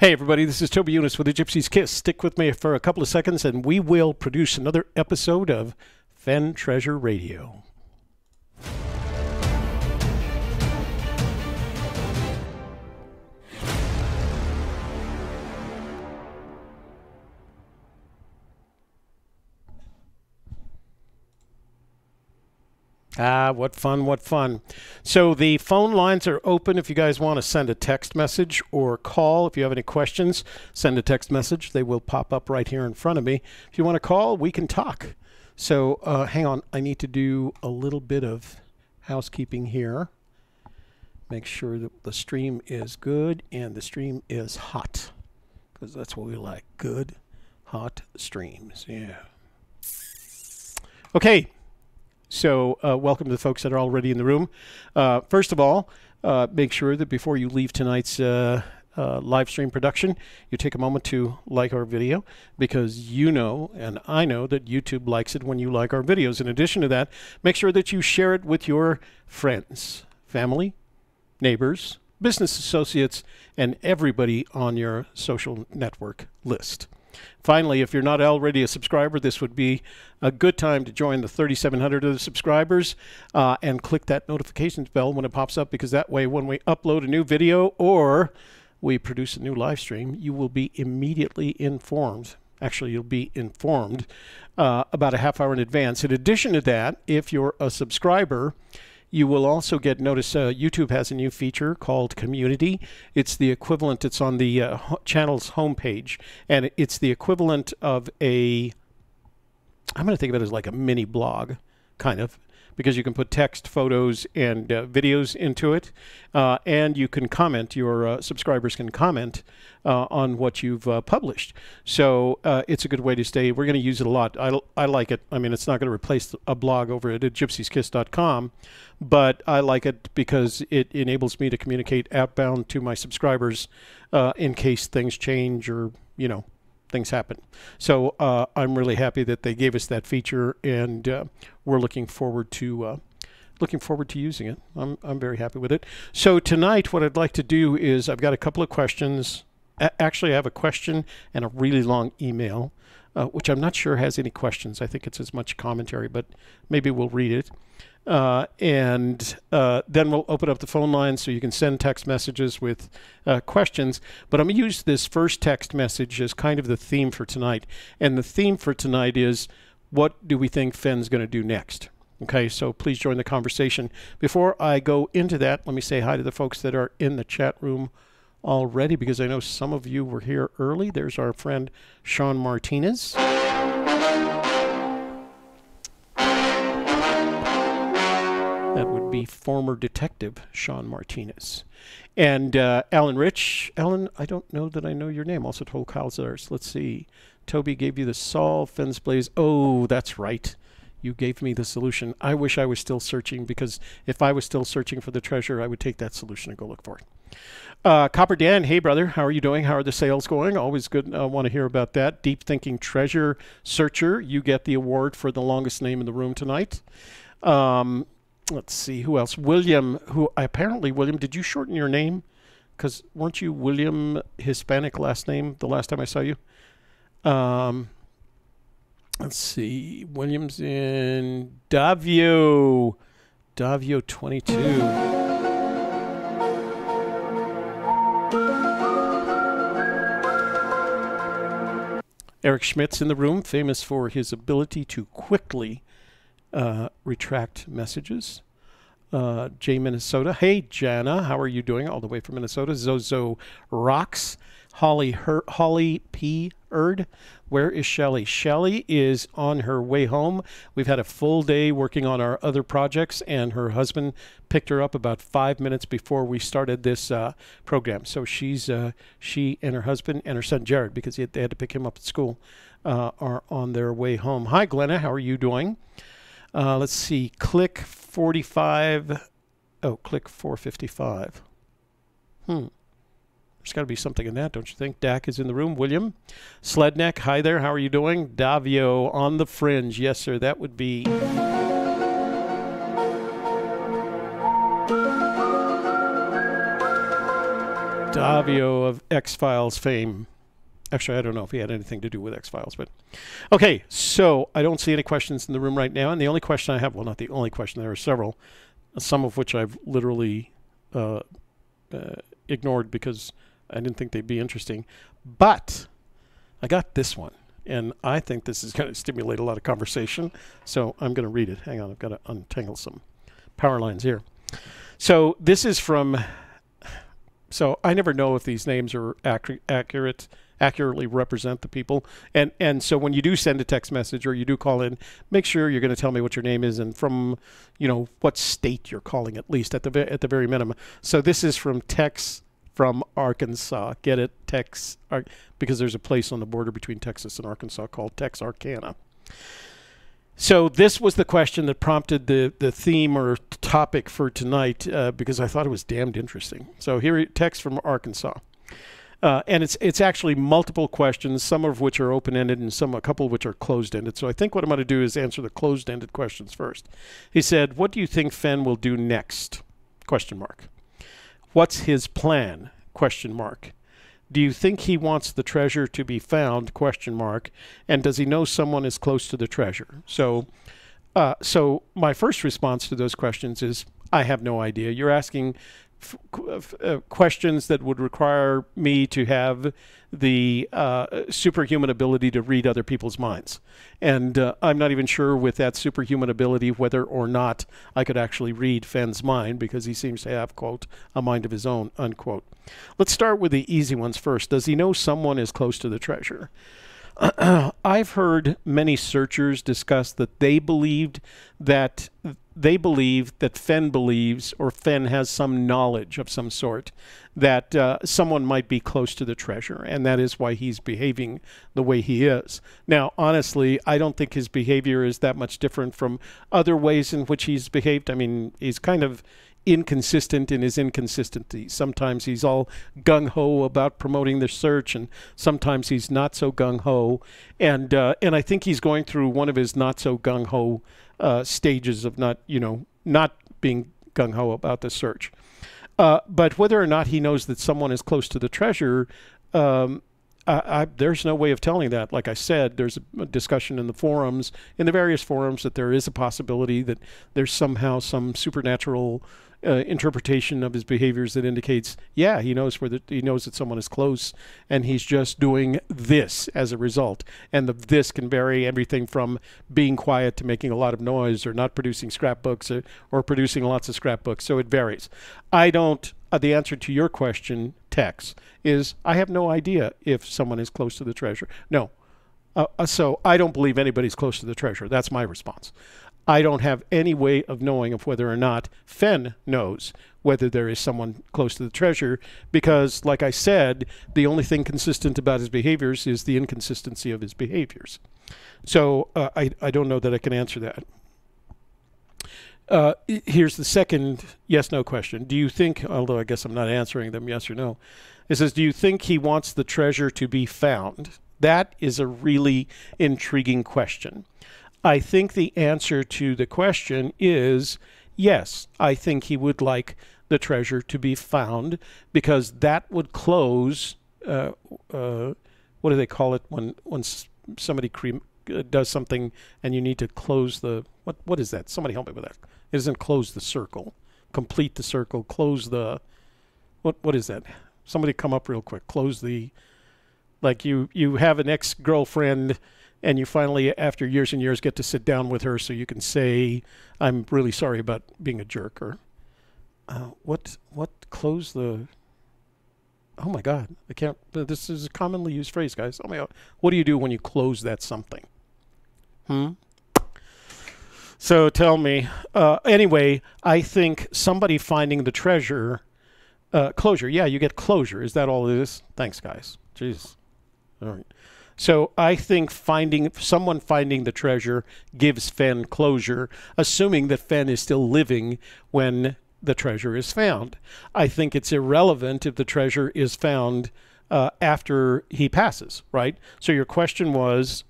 Hey everybody, this is Toby Eunice with the Gypsy's Kiss. Stick with me for a couple of seconds and we will produce another episode of Fenn Treasure Radio. What fun, what fun. So the phone lines are open if you guys want to send a text message or call. If you have any questions, send a text message. They will pop up right here in front of me. If you want to call, we can talk. So hang on, I need to do a little bit of housekeeping here. Make sure that the stream is good and the stream is hot, because that's what we like, good, hot streams. Yeah. Okay. So welcome to the folks that are already in the room. First of all, make sure that before you leave tonight's live stream production, you take a moment to like our video, because you know and I know that YouTube likes it when you like our videos. In addition to that, make sure that you share it with your friends, family, neighbors, business associates, and everybody on your social network list. Finally, if you're not already a subscriber, this would be a good time to join the 3,700 of the subscribers and click that notifications bell when it pops up, because that way when we upload a new video or we produce a new live stream, you will be immediately informed. Actually, you'll be informed about a half hour in advance. In addition to that, if you're a subscriber, you will also get notice YouTube has a new feature called Community. It's the equivalent, it's on the channel's homepage, and it's the equivalent of a, I'm going to think of it as like a mini blog, kind of, because you can put text, photos, and videos into it, and you can comment, your subscribers can comment on what you've published. So it's a good way to stay. We're going to use it a lot. I like it. I mean, it's not going to replace a blog over at gypsyskiss.com, but I like it because it enables me to communicate outbound to my subscribers in case things change or, you know, things happen. So I'm really happy that they gave us that feature, and we're looking forward to using it. I'm very happy with it. So tonight, what I'd like to do is I've got a couple of questions. Actually, I have a question and a really long email, which I'm not sure has any questions. I think it's as much commentary, but maybe we'll read it. And then we'll open up the phone line so you can send text messages with questions. But I'm going to use this first text message as kind of the theme for tonight. And the theme for tonight is, what do we think Fenn's going to do next? Okay, so please join the conversation. Before I go into that, let me say hi to the folks that are in the chat room already, because I know some of you were here early. There's our friend Sean Martinez. That would be former detective Sean Martinez. And Alan Rich. Alan, I don't know that I know your name. Also told Kyle Zars. Let's see. Toby gave you the solve, Fenn's Blaze. Oh, that's right. You gave me the solution. I wish I was still searching, because if I was still searching for the treasure, I would take that solution and go look for it. Copper Dan, hey brother, how are you doing? How are the sales going? Always good. I want to hear about that. Deep Thinking Treasure Searcher, you get the award for the longest name in the room tonight. Let's see, who else? William, who apparently, William, did you shorten your name? Because weren't you William, Hispanic last name, the last time I saw you? Let's see, William's in Davio 22. Eric Schmidt's in the room, famous for his ability to quickly retract messages. Jay, Minnesota. Hey, Jana, how are you doing? All the way from Minnesota. Zozo Rocks. Holly P. Erd. Where is Shelly? Shelly is on her way home. We've had a full day working on our other projects, and her husband picked her up about 5 minutes before we started this program. So she and her husband and her son Jared, because they had to pick him up at school, are on their way home. Hi, Glenna. How are you doing? Let's see. Click 45. Oh, click 455. There's got to be something in that, don't you think? Dak is in the room. William. Sledneck, hi there. How are you doing? Davio on the fringe. Yes, sir. That would be... Davio of X-Files fame. Actually, I don't know if he had anything to do with X-Files, but okay. So I don't see any questions in the room right now, and the only question I have, well, not the only question, there are several, some of which I've literally ignored because I didn't think they'd be interesting. But I got this one, and I think this is going to stimulate a lot of conversation, so I'm going to read it. Hang on, I've got to untangle some power lines here. So this is from, so I never know if these names are accurately represent the people. And so when you do send a text message or you do call in, make sure you're going to tell me what your name is and from, you know, what state you're calling, at least at the very minimum. So this is from Tex from Arkansas. Get it? Tex, because there's a place on the border between Texas and Arkansas called Texarkana. So this was the question that prompted the theme or topic for tonight because I thought it was damned interesting. So here, text from Arkansas. And it's actually multiple questions, some of which are open-ended and a couple of which are closed-ended. So I think what I'm going to do is answer the closed-ended questions first. He said, what do you think Fenn will do next? Question mark. What's his plan? Question mark. Do you think he wants the treasure to be found? Question mark. And does he know someone is close to the treasure? So my first response to those questions is, I have no idea. You're asking questions that would require me to have the superhuman ability to read other people's minds. And I'm not even sure with that superhuman ability whether or not I could actually read Fenn's mind, because he seems to have, quote, a mind of his own, unquote. Let's start with the easy ones first. Does he know someone is close to the treasure? I've heard many searchers discuss that they believe that Fenn believes, or Fenn has some knowledge of some sort, that someone might be close to the treasure, and that is why he's behaving the way he is. Now, honestly, I don't think his behavior is that much different from other ways in which he's behaved. I mean, he's kind of inconsistent in his inconsistency. Sometimes he's all gung-ho about promoting the search, and sometimes he's not so gung-ho. And I think he's going through one of his not so gung-ho stages of not being gung-ho about the search. But whether or not he knows that someone is close to the treasure, there's no way of telling that. Like I said, there's a discussion in the forums, in the various forums, that there is a possibility that there's somehow some supernatural interpretation of his behaviors that indicates, yeah, he knows that someone is close, and he's just doing this as a result. And this can vary everything from being quiet to making a lot of noise, or not producing scrapbooks, or producing lots of scrapbooks. So it varies. The answer to your question, Tex, is I have no idea if someone is close to the treasure. No. So I don't believe anybody's close to the treasure. That's my response. I don't have any way of knowing of whether or not Fenn knows whether there is someone close to the treasure, because, like I said, the only thing consistent about his behaviors is the inconsistency of his behaviors. So I don't know that I can answer that. Here's the second yes-no question. Do you think, although I guess I'm not answering them yes or no, it says, do you think he wants the treasure to be found? That is a really intriguing question. I think the answer to the question is yes. I think he would like the treasure to be found, because that would close, what do they call it when somebody does something and you need to close the, what is that? Somebody help me with that. It isn't close the circle, complete the circle, close the, what is that? Somebody come up real quick. Close the, like you have an ex-girlfriend and you finally, after years and years, get to sit down with her so you can say, I'm really sorry about being a jerk, or close the, oh my God, I can't, this is a commonly used phrase, guys. Oh my God, what do you do when you close that something? So tell me. Anyway, I think somebody finding the treasure, closure. Yeah, you get closure. Is that all it is? Thanks, guys. Jeez. All right. So I think someone finding the treasure gives Fenn closure, assuming that Fenn is still living when the treasure is found. I think it's irrelevant if the treasure is found after he passes, right? So your question was,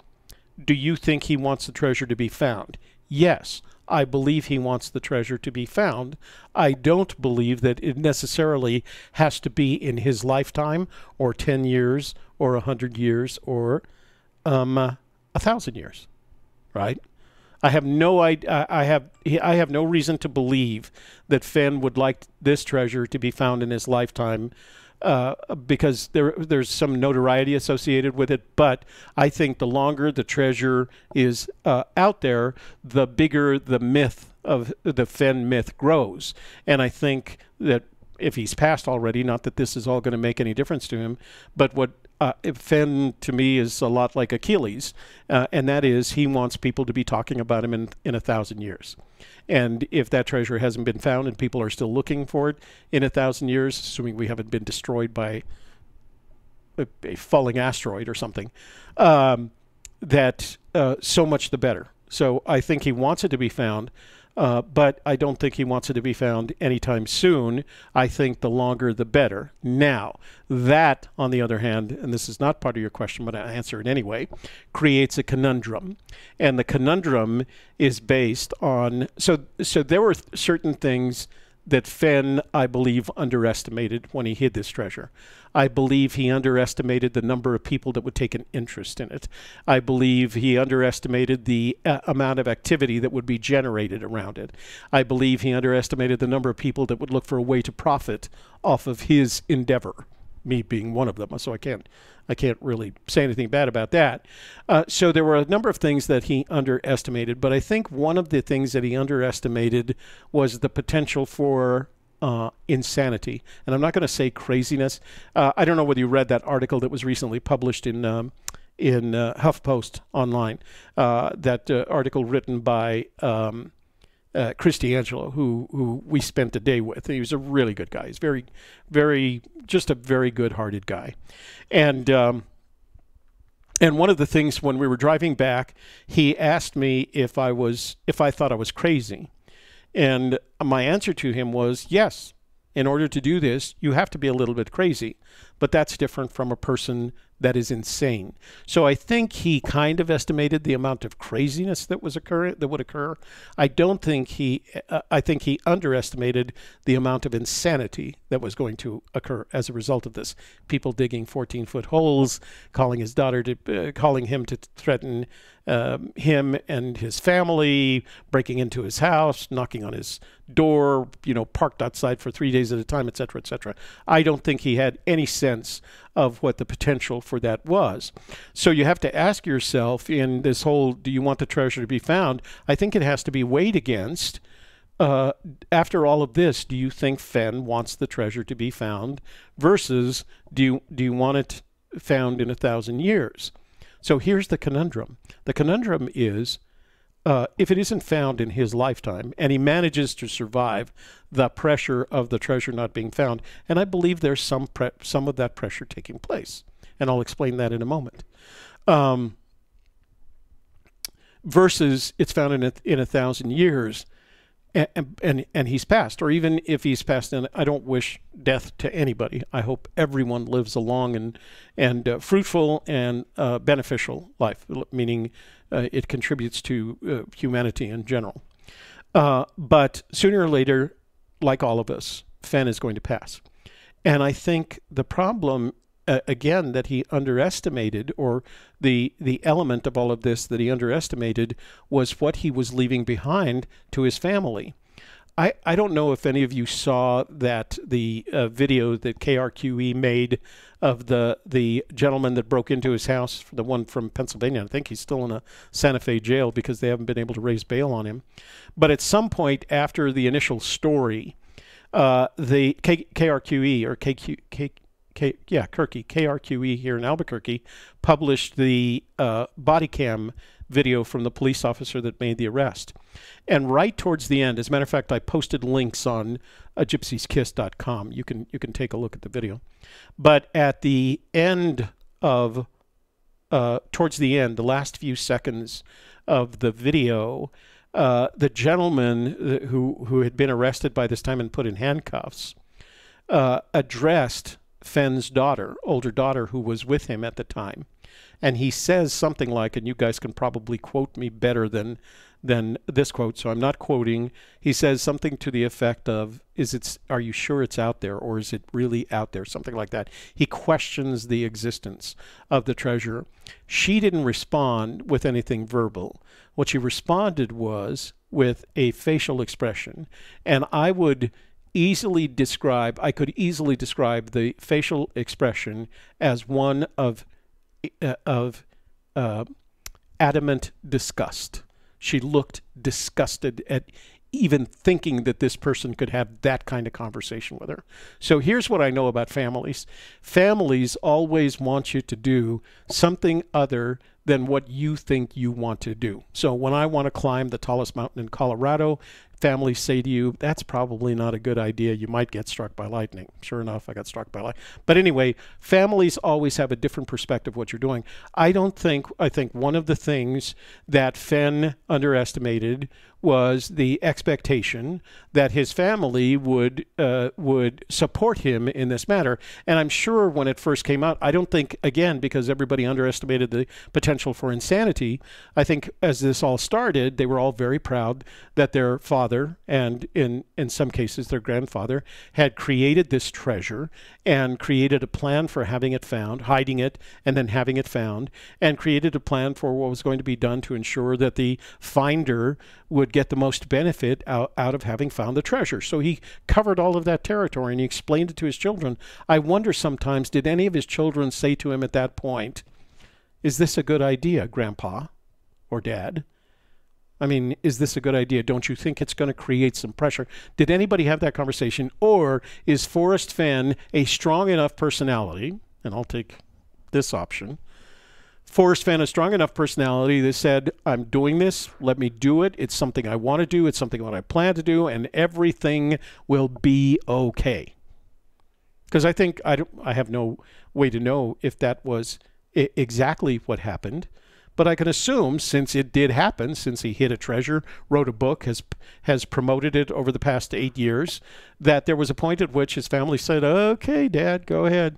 do you think he wants the treasure to be found? Yes, I believe he wants the treasure to be found. I don't believe that it necessarily has to be in his lifetime, or 10 years, or 100 years, or 1,000 years, right? I have no idea. I have no reason to believe that Fenn would like this treasure to be found in his lifetime, because there's some notoriety associated with it. But I think the longer the treasure is out there, the bigger the myth of the Fenn myth grows. And I think that if he's passed already, not that this is all going to make any difference to him, but what Fenn to me is a lot like Achilles, and that is he wants people to be talking about him in 1,000 years. And if that treasure hasn't been found and people are still looking for it in 1,000 years, assuming we haven't been destroyed by a falling asteroid or something, that so much the better. So I think he wants it to be found. But I don't think he wants it to be found anytime soon. I think the longer the better. Now, that, on the other hand, and this is not part of your question, but I'll answer it anyway, creates a conundrum. And the conundrum is based on, so there were certain things that Fenn, I believe, underestimated when he hid this treasure. I believe he underestimated the number of people that would take an interest in it. I believe he underestimated the amount of activity that would be generated around it. I believe he underestimated the number of people that would look for a way to profit off of his endeavor, me being one of them. So I can't really say anything bad about that. So there were a number of things that he underestimated, but I think one of the things that he underestimated was the potential for insanity. And I'm not going to say craziness. I don't know whether you read that article that was recently published in HuffPost online. That article written by Chris D'Angelo, who we spent a day with. He was a really good guy. He's just a very good-hearted guy. And one of the things when we were driving back, he asked me if I thought I was crazy. And my answer to him was, yes, in order to do this, you have to be a little bit crazy. But that's different from a person that is insane. So I think he kind of estimated the amount of craziness that would occur. I think he underestimated the amount of insanity that was going to occur as a result of this. People digging 14-foot holes, calling him to threaten him and his family, breaking into his house, knocking on his door, parked outside for 3 days at a time, etc., etc. I don't think he had any sense of what the potential for that was. So you have to ask yourself, in this whole, do you want the treasure to be found? I think it has to be weighed against, after all of this, do you think Fenn wants the treasure to be found, versus do you want it found in 1,000 years? So here's the conundrum. The conundrum is, if it isn't found in his lifetime, and he manages to survive the pressure of the treasure not being found, and I believe there's some of that pressure taking place, and I'll explain that in a moment, versus it's found in 1,000 years, and he's passed. Or even if he's passed, and I don't wish death to anybody. I hope everyone lives a long and fruitful and beneficial life, meaning it contributes to humanity in general. But sooner or later, like all of us, Fenn is going to pass. And I think the problem, again, that he underestimated, or the element of all of this that he underestimated, was what he was leaving behind to his family. I don't know if any of you saw the video that KRQE made of the gentleman that broke into his house, the one from Pennsylvania. I think he's still in a Santa Fe jail because they haven't been able to raise bail on him. But at some point after the initial story, the KRQE, or KRQE here in Albuquerque, published the body cam video from the police officer that made the arrest. And right towards the end, as a matter of fact, I posted links on gypsieskiss.com. You can take a look at the video. But at the end of, towards the end, the last few seconds of the video, the gentleman who had been arrested by this time and put in handcuffs addressed Fenn's daughter, older daughter, who was with him at the time. And he says something like, and you guys can probably quote me better than this quote, so I'm not quoting. He says something to the effect of, are you sure it's out there, or is it really out there? Something like that. He questions the existence of the treasure. She didn't respond with anything verbal. What she responded was with a facial expression. And I could easily describe the facial expression as one of adamant disgust. She looked disgusted at even thinking that this person could have that kind of conversation with her. So here's what I know about families. Families always want you to do something other than what you think you want to do. So when I want to climb the tallest mountain in Colorado, families say to you, that's probably not a good idea. You might get struck by lightning. Sure enough, I got struck by lightning. But anyway, families always have a different perspective of what you're doing. I think one of the things that Fenn underestimated was the expectation that his family would support him in this matter. And I'm sure when it first came out, I don't think, again, because everybody underestimated the potential for insanity, I think as this all started, they were all very proud that their father, and in some cases their grandfather, had created this treasure and created a plan for having it found, hiding it, and then having it found, and created a plan for what was going to be done to ensure that the finder would get the most benefit out of having found the treasure. So he covered all of that territory and he explained it to his children. I wonder sometimes, did any of his children say to him at that point, is this a good idea, Grandpa or Dad? I mean, is this a good idea? Don't you think it's going to create some pressure? Did anybody have that conversation? Or is Forrest Fenn a strong enough personality, and I'll take this option, Forrest Fenn, a strong enough personality that said, I'm doing this, let me do it, it's something I want to do, it's something what I plan to do, and everything will be okay. Because I think I have no way to know if that was exactly what happened, but I can assume, since it did happen, since he hid a treasure, wrote a book, has promoted it over the past 8 years, that there was a point at which his family said, okay, Dad, go ahead,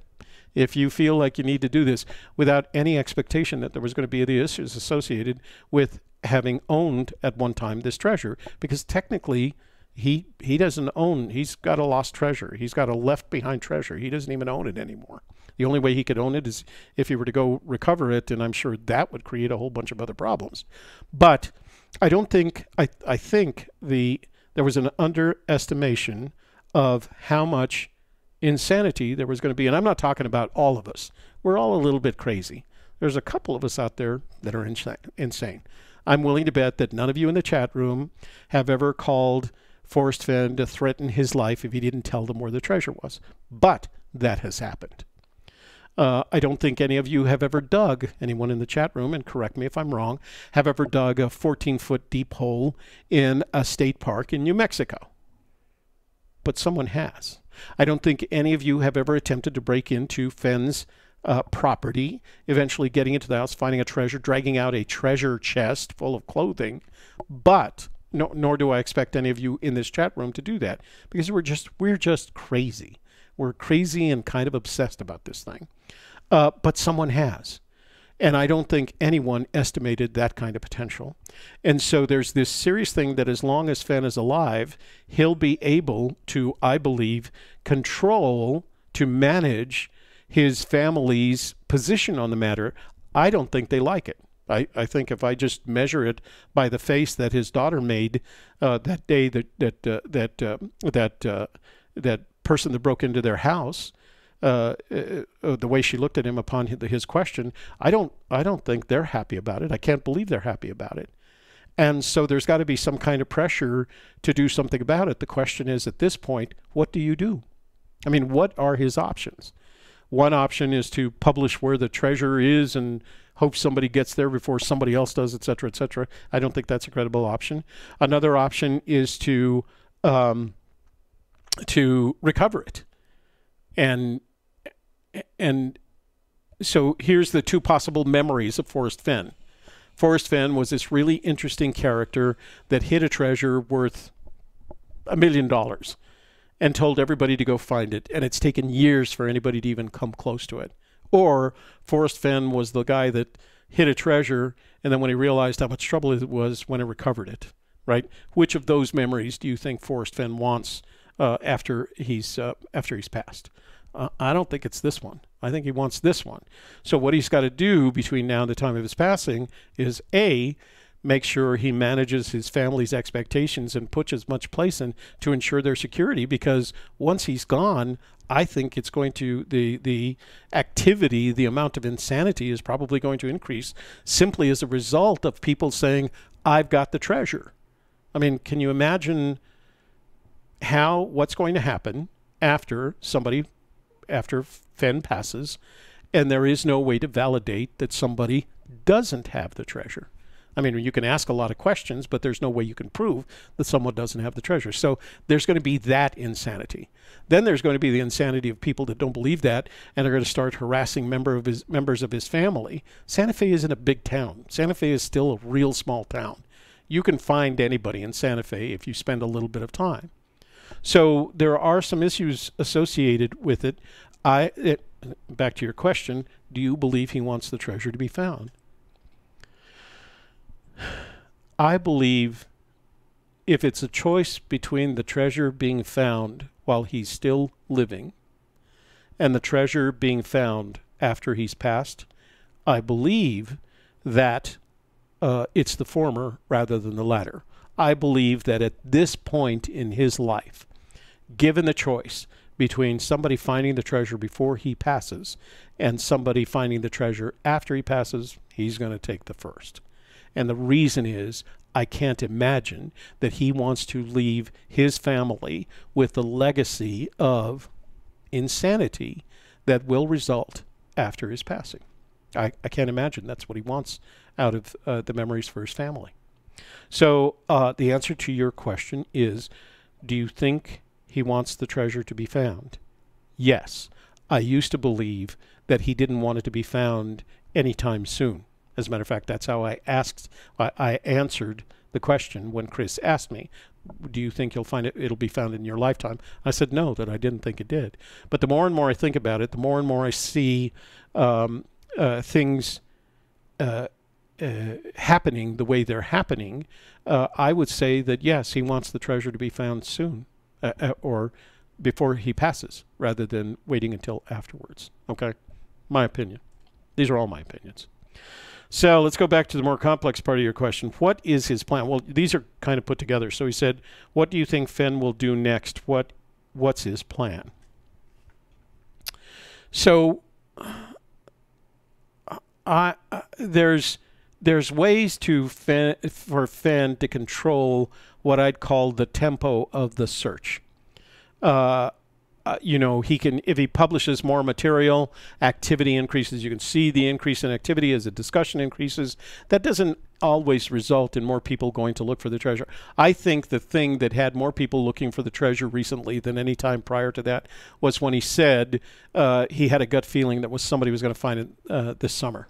if you feel like you need to do this, without any expectation that there was going to be any issues associated with having owned at one time this treasure, because technically he doesn't own, he's got a lost treasure, he's got a left behind treasure, he doesn't even own it anymore. The only way he could own it is if he were to go recover it, and I'm sure that would create a whole bunch of other problems. But I don't think, I think there was an underestimation of how much insanity there was going to be. And I'm not talking about all of us. We're all a little bit crazy. There's a couple of us out there that are insane. I'm willing to bet that none of you in the chat room have ever called Forrest Fenn to threaten his life if he didn't tell them where the treasure was. But that has happened. I don't think any of you have ever dug, anyone in the chat room, and correct me if I'm wrong, have ever dug a 14-foot deep hole in a state park in New Mexico. But someone has. I don't think any of you have ever attempted to break into Fenn's property, eventually getting into the house, finding a treasure, dragging out a treasure chest full of clothing. But nor do I expect any of you in this chat room to do that, because we're just crazy. We're crazy and kind of obsessed about this thing. But someone has. And I don't think anyone estimated that kind of potential. And so there's this serious thing that as long as Fenn is alive, he'll be able to, I believe, control, to manage his family's position on the matter. I don't think they like it. I think if I just measure it by the face that his daughter made that day that person that broke into their house, the way she looked at him upon his question, I don't think they're happy about it. I can't believe they're happy about it. And so there's got to be some kind of pressure to do something about it. The question is, at this point, what do you do? I mean, what are his options? One option is to publish where the treasure is and hope somebody gets there before somebody else does, et cetera, et cetera. I don't think that's a credible option. Another option is to recover it. And so here's the two possible memories of Forrest Fenn. Forrest Fenn was this really interesting character that hid a treasure worth $1 million. and told everybody to go find it, and it's taken years for anybody to even come close to it. Or Forrest Fenn was the guy that hid a treasure, and then when he realized how much trouble it was, when he recovered it, right? Which of those memories do you think Forrest Fenn wants after he's passed? I don't think it's this one. I think he wants this one. So what he's got to do between now and the time of his passing is A, make sure he manages his family's expectations and puts as much place in to ensure their security, because once he's gone, I think it's going to, the activity, the amount of insanity is probably going to increase simply as a result of people saying, I've got the treasure. I mean, can you imagine what's going to happen after Fenn passes, and there is no way to validate that somebody doesn't have the treasure? I mean, you can ask a lot of questions, but there's no way you can prove that someone doesn't have the treasure. So there's going to be that insanity. Then there's going to be the insanity of people that don't believe that and are going to start harassing members of his family. Santa Fe isn't a big town. Santa Fe is still a real small town. You can find anybody in Santa Fe if you spend a little bit of time. So there are some issues associated with it. Back to your question, do you believe he wants the treasure to be found? I believe if it's a choice between the treasure being found while he's still living and the treasure being found after he's passed, I believe that it's the former rather than the latter. I believe that at this point in his life, given the choice between somebody finding the treasure before he passes and somebody finding the treasure after he passes, he's going to take the first. And the reason is, I can't imagine that he wants to leave his family with the legacy of insanity that will result after his passing. I can't imagine that's what he wants out of the memories for his family. So the answer to your question is, do you think he wants the treasure to be found? Yes. I used to believe that he didn't want it to be found anytime soon. As a matter of fact, that's how I answered the question when Chris asked me, do you think it'll be found in your lifetime? I said no, that I didn't think it did. But the more and more I think about it, the more and more I see things happening the way they're happening, I would say that yes, he wants the treasure to be found soon, or before he passes, rather than waiting until afterwards. Okay? My opinion. These are all my opinions. So let's go back to the more complex part of your question. What is his plan? Well, these are kind of put together. So he said, what do you think Fenn will do next? What's his plan? So there's ways for Fenn to control what I'd call the tempo of the search. You know, he can, if he publishes more material, activity increases. You can see the increase in activity as the discussion increases. That doesn't always result in more people going to look for the treasure. I think the thing that had more people looking for the treasure recently than any time prior to that was when he said he had a gut feeling that somebody was going to find it this summer.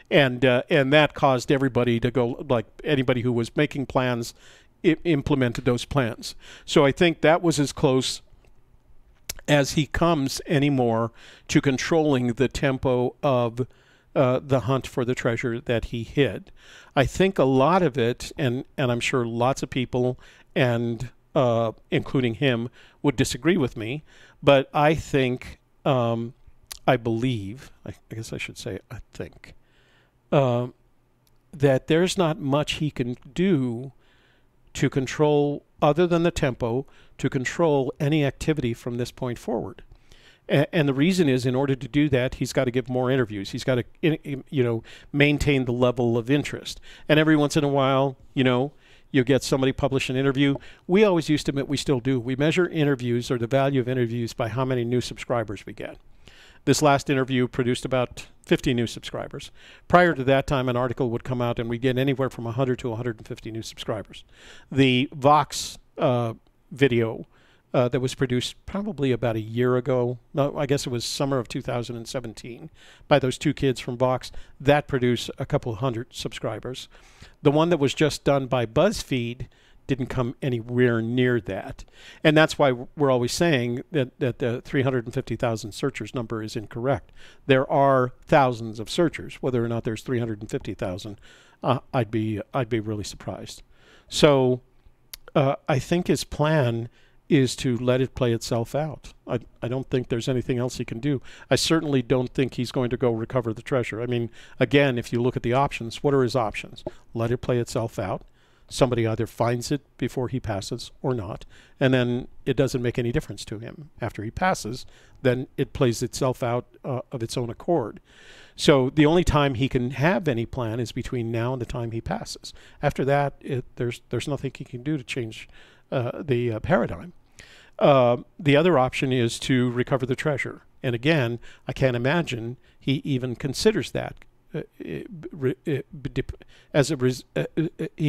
And that caused everybody to go, like anybody who was making plans, implemented those plans. So I think that was as close as he comes anymore to controlling the tempo of the hunt for the treasure that he hid. I think a lot of it, and I'm sure lots of people, and including him, would disagree with me, but I think, I believe, I guess I should say I think, that there's not much he can do to control, other than the tempo, to control any activity from this point forward. And the reason is, in order to do that, he's got to give more interviews. He's got to, maintain the level of interest. And every once in a while, you get somebody publish an interview. We always used to, we still do, we measure interviews, or the value of interviews, by how many new subscribers we get. This last interview produced about 50 new subscribers. Prior to that time, an article would come out and we'd get anywhere from 100 to 150 new subscribers. The Vox video that was produced probably about a year ago, no, I guess it was summer of 2017, by those two kids from Vox, that produced a couple hundred subscribers. The one that was just done by BuzzFeed didn't come anywhere near that. And that's why we're always saying that the 350,000 searchers number is incorrect. There are thousands of searchers. Whether or not there's 350,000, I'd be really surprised. So I think his plan is to let it play itself out. I don't think there's anything else he can do. I certainly don't think he's going to go recover the treasure. I mean, again, if you look at the options, what are his options? Let it play itself out. Somebody either finds it before he passes or not, and then it doesn't make any difference to him. After he passes, then it plays itself out of its own accord. So the only time he can have any plan is between now and the time he passes. After that, there's nothing he can do to change the paradigm. The other option is to recover the treasure. And again, I can't imagine he even considers that. He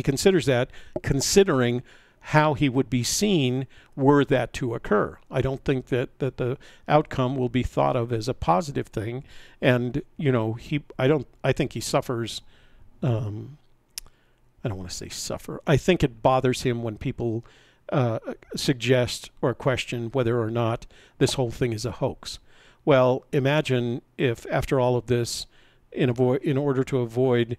considers that considering how he would be seen were that to occur. I don't think that the outcome will be thought of as a positive thing. And, you know, I think he suffers. I don't want to say suffer. I think it bothers him when people suggest or question whether or not this whole thing is a hoax. Well, imagine if after all of this, in order to avoid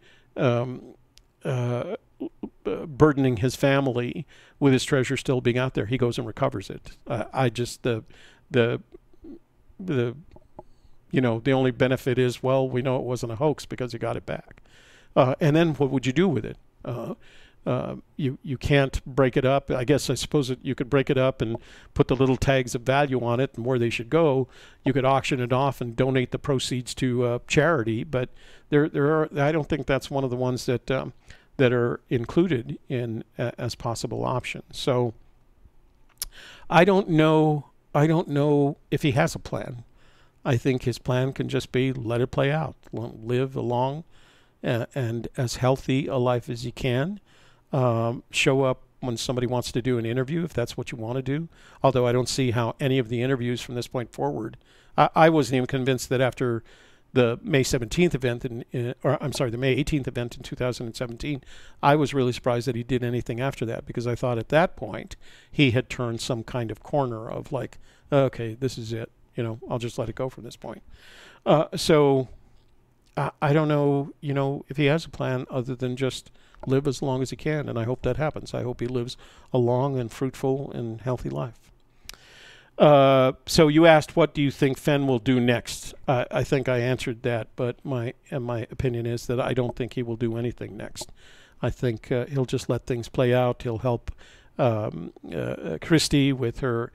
burdening his family with his treasure still being out there, he goes and recovers it. The only benefit is, well, we know it wasn't a hoax because he got it back. And then what would you do with it? You can't break it up. I suppose you could break it up and put the little tags of value on it and where they should go. You could auction it off and donate the proceeds to charity. But I don't think that's one of the ones that are included in as possible options. So I don't know if he has a plan. I think his plan can just be let it play out, live a long and as healthy a life as you can. Show up when somebody wants to do an interview, if that's what you want to do. Although I don't see how any of the interviews from this point forward. I wasn't even convinced that after the May 17th event, the May 18th event in 2017, I was really surprised that he did anything after that, because I thought at that point he had turned some kind of corner of like, okay, this is it. You know, I'll just let it go from this point. So I don't know, if he has a plan other than just live as long as he can, and I hope that happens. I hope he lives a long and fruitful and healthy life. So you asked, what do you think Fenn will do next? I think I answered that, but my opinion is that I don't think he will do anything next. I think he'll just let things play out. He'll help Christy with her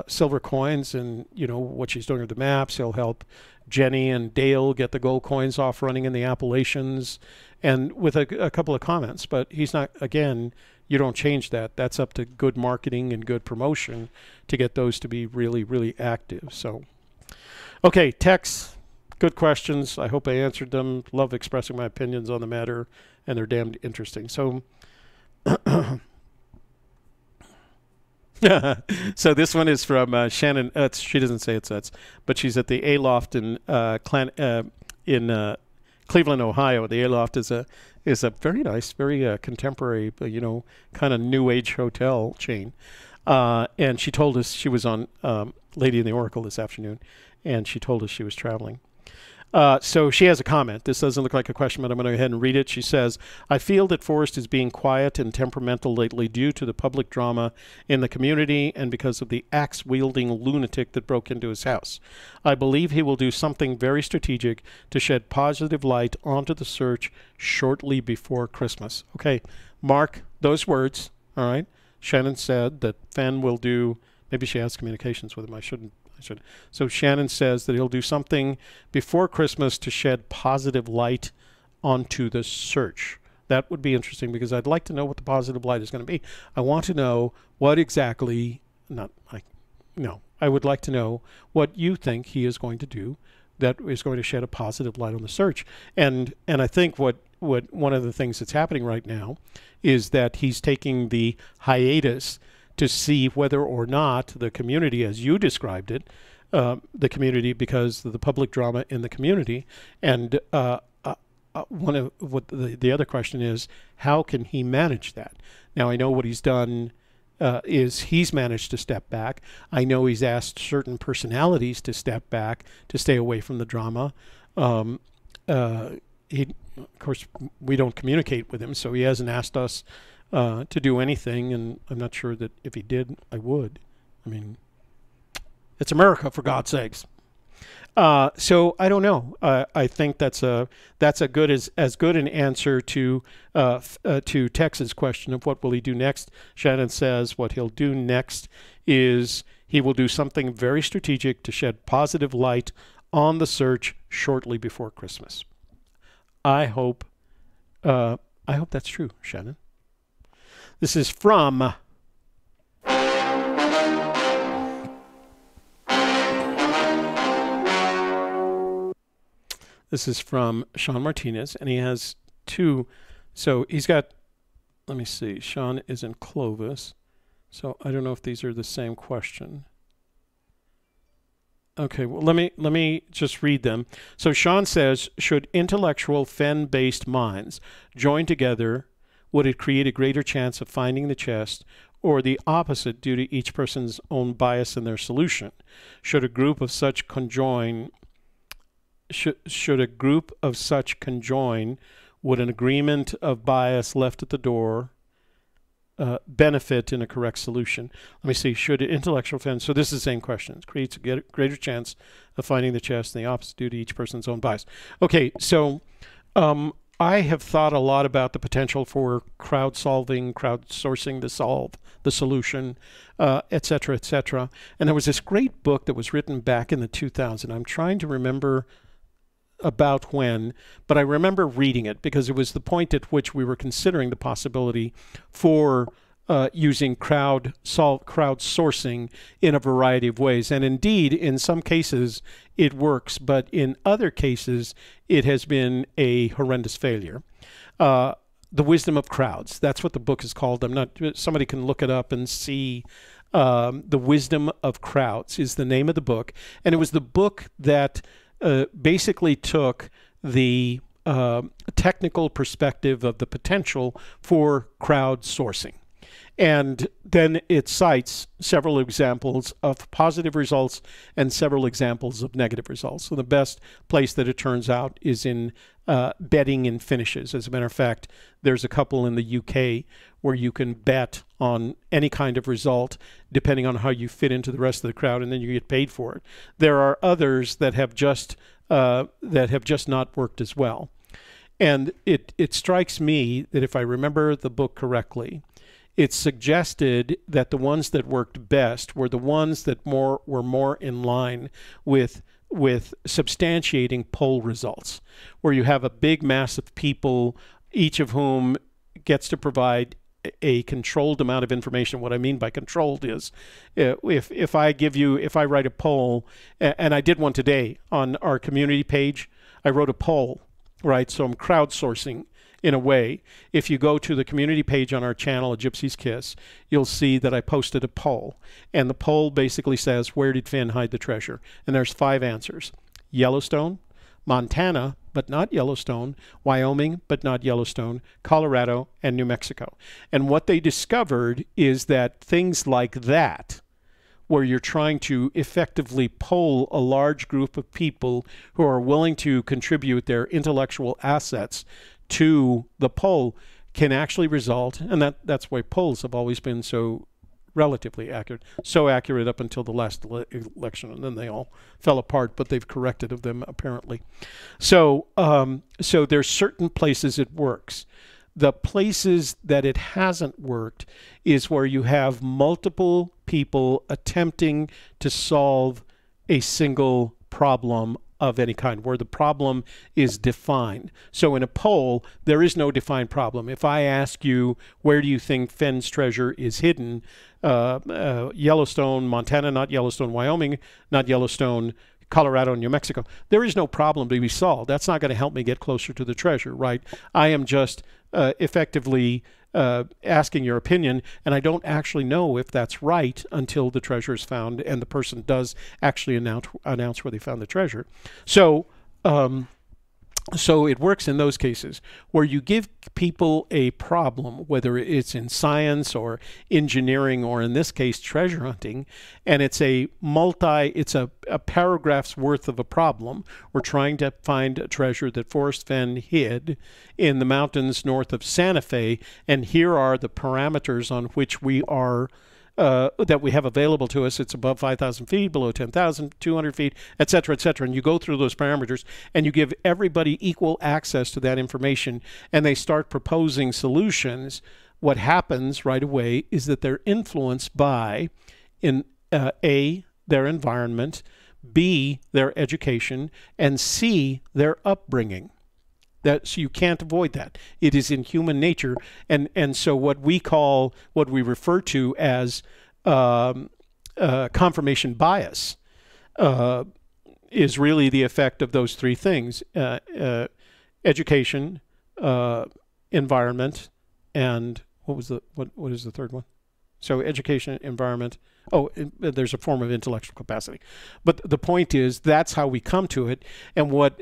silver coins and what she's doing with the maps. He'll help Jenny and Dale get the gold coins off running in the Appalachians, and with a couple of comments. But he's not, again, you don't change that. That's up to good marketing and good promotion to get those to be really, really active. So, okay, texts, good questions. I hope I answered them. Love expressing my opinions on the matter, and they're damned interesting. So, so this one is from Shannon. She doesn't say it's Utz, but she's at the Aloft in Cleveland, Ohio. The Aloft is a very nice, very contemporary, kind of new age hotel chain. And she told us she was on Lady in the Oracle this afternoon, and she told us she was traveling. So she has a comment. This doesn't look like a question, but I'm going to go ahead and read it. She says, I feel that Forrest is being quiet and temperamental lately due to the public drama in the community and because of the axe-wielding lunatic that broke into his house. I believe he will do something very strategic to shed positive light onto the search shortly before Christmas. Okay, mark those words, all right? Shannon said that Fenn will do, maybe she has communications with him. I shouldn't. So Shannon says that he'll do something before Christmas to shed positive light onto the search. That would be interesting, because I'd like to know what the positive light is going to be. I want to know what exactly, I would like to know what you think he is going to do that is going to shed a positive light on the search. And I think what one of the things that's happening right now is that he's taking the hiatus to see whether or not the community, as you described it, the community, because of the public drama in the community, and one of what the other question is, how can he manage that? Now, I know what he's done is he's managed to step back. I know he's asked certain personalities to step back to stay away from the drama. Of course, we don't communicate with him, so he hasn't asked us to do anything, and I'm not sure that if he did, I would. I mean, it's America, for God's sakes. So I don't know. I think that's a good as good an answer to Tex's question of what will he do next. Shannon says what he'll do next is he will do something very strategic to shed positive light on the search shortly before Christmas. I hope that's true, Shannon. This is from Sean Martinez, and he has two. So he's got, let me see, Sean is in Clovis, so I don't know if these are the same question. Okay, well, let me just read them. So Sean says, should intellectual Fenn-based minds join together, would it create a greater chance of finding the chest, or the opposite due to each person's own bias in their solution? Should a group of such conjoin, would an agreement of bias left at the door benefit in a correct solution? Let me see. Should intellectual Fenn, so this is the same question. It creates a greater chance of finding the chest and the opposite due to each person's own bias. Okay, so I have thought a lot about the potential for crowdsourcing to solve the solution, et cetera, et cetera. And there was this great book that was written back in the 2000s. I'm trying to remember about when, but I remember reading it because it was the point at which we were considering the possibility for using crowdsourcing in a variety of ways. And indeed, in some cases, it works, but in other cases, it has been a horrendous failure. The Wisdom of Crowds, that's what the book is called. Somebody can look it up and see. The Wisdom of Crowds is the name of the book. And it was the book that basically took the technical perspective of the potential for crowdsourcing. And then it cites several examples of positive results and several examples of negative results. So the best place that it turns out is in betting in finishes. As a matter of fact, there's a couple in the UK where you can bet on any kind of result depending on how you fit into the rest of the crowd, and then you get paid for it. There are others that have just not worked as well. And it strikes me that if I remember the book correctly, it suggested that the ones that worked best were the ones that were more in line with substantiating poll results, where you have a big mass of people, each of whom gets to provide a controlled amount of information. What I mean by controlled is if I write a poll, and I did one today on our community page, I wrote a poll, right? So I'm crowdsourcing in a way. If you go to the community page on our channel at Gypsy's Kiss, you'll see that I posted a poll. And the poll basically says, where did Fenn hide the treasure? And there's 5 answers. Yellowstone, Montana, but not Yellowstone, Wyoming, but not Yellowstone, Colorado, and New Mexico. And what they discovered is that things like that, where you're trying to effectively poll a large group of people who are willing to contribute their intellectual assets to the poll, can actually result, and that's why polls have always been so relatively accurate, so accurate up until the last election, and then they all fell apart, but they've corrected of them apparently. So so there's certain places it works. The places that it hasn't worked is where you have multiple people attempting to solve a single problem of any kind, where the problem is defined. So in a poll, there is no defined problem. If I ask you, where do you think Fenn's treasure is hidden? Yellowstone, Montana, not Yellowstone, Wyoming, not Yellowstone, Colorado, and New Mexico. There is no problem to be solved. That's not going to help me get closer to the treasure, right? I am just effectively asking your opinion, and I don't actually know if that's right until the treasure is found and the person does actually announce where they found the treasure. So So it works in those cases where you give people a problem, whether it's in science or engineering or in this case treasure hunting, and it's a paragraph's worth of a problem. We're trying to find a treasure that Forrest Fenn hid in the mountains north of Santa Fe, and here are the parameters on which we are that we have available to us. It's above 5,000 feet, below 10,000, 200 feet, et cetera, and you go through those parameters and you give everybody equal access to that information, and they start proposing solutions. What happens right away is that they're influenced by, A, their environment, B, their education, and C, their upbringing. So you can't avoid that. It is in human nature, and so what we refer to as confirmation bias is really the effect of those three things: education, environment, and what is the third one? So education, environment. Oh, there's a form of intellectual capacity. But the point is, that's how we come to it. And what